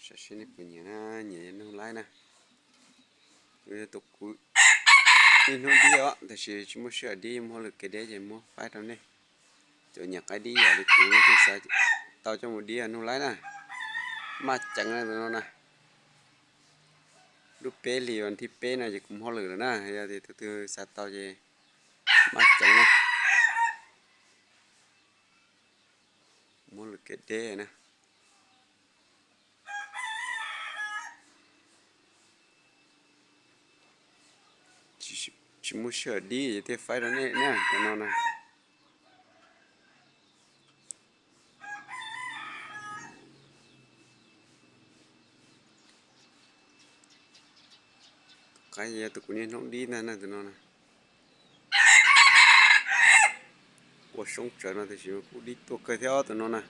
sẽ xin được nhỉ na nhỉ nó lái nè bây giờ tục cú đi nó đi đó thì sẽ chúng mua sữa đi mua được cái đấy thì mua phải đâu này chỗ nhà cái đi ở đi cú thì sao tao cho một đi nó lái nè mà chẳng là nó nè lúc bé liền thì bé này thì cũng hoa lửa nè bây giờ thì từ từ sao tao về mà chẳng nè mua được cái đấy nè chỉ mua sữa đi thì phải đó nè nè cái nó nè cái gì tụi cũng không đi nè nè tụi nó nè cuộc sống trở nó thì chỉ cũng đi tua cơ theo tụi nó nè